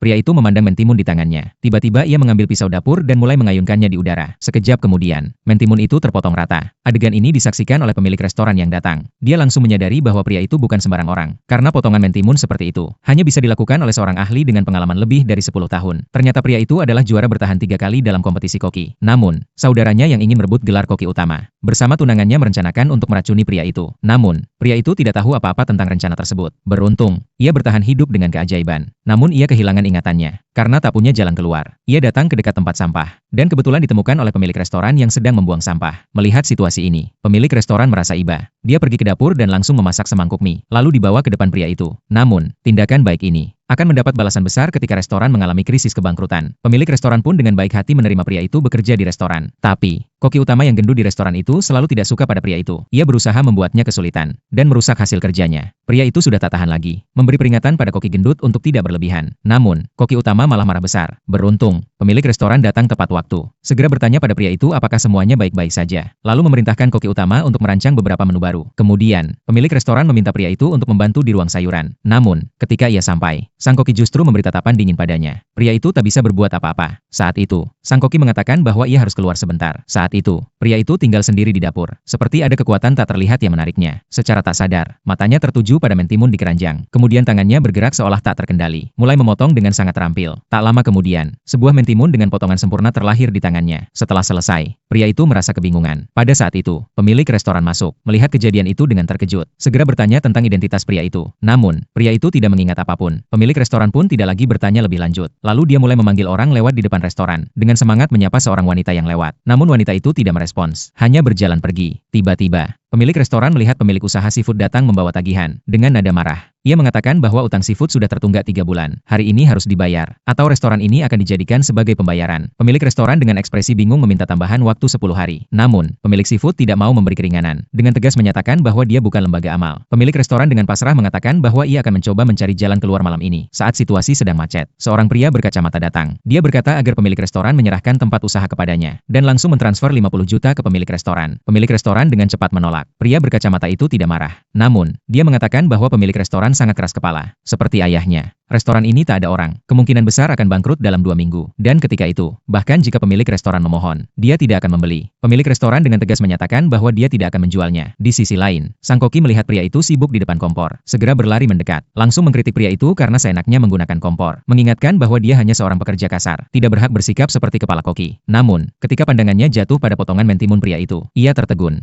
Pria itu memandang mentimun di tangannya. Tiba-tiba ia mengambil pisau dapur dan mulai mengayunkannya di udara. Sekejap kemudian, mentimun itu terpotong rata. Adegan ini disaksikan oleh pemilik restoran yang datang. Dia langsung menyadari bahwa pria itu bukan sembarang orang. Karena potongan mentimun seperti itu hanya bisa dilakukan oleh seorang ahli dengan pengalaman lebih dari 10 tahun. Ternyata pria itu adalah juara bertahan 3 kali dalam kompetisi koki. Namun, saudaranya yang ingin merebut gelar koki utama bersama tunangannya merencanakan untuk meracuni pria itu. Namun, pria itu tidak tahu apa-apa tentang rencana tersebut. Beruntung, ia bertahan hidup dengan keajaiban. Namun ia kehilangan ingatannya karena tak punya jalan keluar. Ia datang ke dekat tempat sampah dan kebetulan ditemukan oleh pemilik restoran yang sedang membuang sampah. Melihat situasi ini, pemilik restoran merasa iba. Dia pergi ke dapur dan langsung memasak semangkuk mie, lalu dibawa ke depan pria itu. Namun, tindakan baik ini akan mendapat balasan besar ketika restoran mengalami krisis kebangkrutan. Pemilik restoran pun dengan baik hati menerima pria itu bekerja di restoran. Tapi, koki utama yang gendut di restoran itu selalu tidak suka pada pria itu. Ia berusaha membuatnya kesulitan dan merusak hasil kerjanya. Pria itu sudah tak tahan lagi, memberi peringatan pada koki gendut untuk tidak berlebihan. Namun, koki utama malah marah besar. Beruntung, pemilik restoran datang tepat waktu. Segera bertanya pada pria itu apakah semuanya baik-baik saja. Lalu memerintahkan koki utama untuk merancang beberapa menu baru. Kemudian, pemilik restoran meminta pria itu untuk membantu di ruang sayuran. Namun, ketika ia sampai, sang koki justru memberi tatapan dingin padanya. Pria itu tak bisa berbuat apa-apa. Saat itu, sang koki mengatakan bahwa ia harus keluar sebentar. Saat itu, pria itu tinggal sendiri di dapur. Seperti ada kekuatan tak terlihat yang menariknya. Secara tak sadar, matanya tertuju pada mentimun di keranjang. Kemudian tangannya bergerak seolah tak terkendali, mulai memotong dengan sangat terampil. Tak lama kemudian, sebuah mentimun dengan potongan sempurna terlahir di tangannya. Setelah selesai, pria itu merasa kebingungan. Pada saat itu, pemilik restoran masuk, melihat kejadian itu dengan terkejut. Segera bertanya tentang identitas pria itu. Namun, pria itu tidak mengingat apapun. Pemilik restoran pun tidak lagi bertanya lebih lanjut. Lalu dia mulai memanggil orang lewat di depan restoran, dengan semangat menyapa seorang wanita yang lewat. Namun wanita itu tidak merespons, hanya berjalan pergi. Tiba-tiba, pemilik restoran melihat pemilik usaha seafood datang membawa tagihan. Dengan nada marah, ia mengatakan bahwa utang seafood sudah tertunggak 3 bulan. Hari ini harus dibayar, atau restoran ini akan dijadikan sebagai pembayaran. Pemilik restoran dengan ekspresi bingung meminta tambahan waktu 10 hari. Namun, pemilik seafood tidak mau memberi keringanan. Dengan tegas menyatakan bahwa dia bukan lembaga amal. Pemilik restoran dengan pasrah mengatakan bahwa ia akan mencoba mencari jalan keluar malam ini. Saat situasi sedang macet, seorang pria berkacamata datang. Dia berkata agar pemilik restoran menyerahkan tempat usaha kepadanya, dan langsung mentransfer 50 juta ke pemilik restoran. Pemilik restoran dengan cepat menolak. Pria berkacamata itu tidak marah. Namun, dia mengatakan bahwa pemilik restoran sangat keras kepala. Seperti ayahnya, restoran ini tak ada orang. Kemungkinan besar akan bangkrut dalam 2 minggu. Dan ketika itu, bahkan jika pemilik restoran memohon, dia tidak akan membeli. Pemilik restoran dengan tegas menyatakan bahwa dia tidak akan menjualnya. Di sisi lain, sang koki melihat pria itu sibuk di depan kompor. Segera berlari mendekat. Langsung mengkritik pria itu karena seenaknya menggunakan kompor. Mengingatkan bahwa dia hanya seorang pekerja kasar. Tidak berhak bersikap seperti kepala koki. Namun, ketika pandangannya jatuh pada potongan mentimun pria itu, ia tertegun.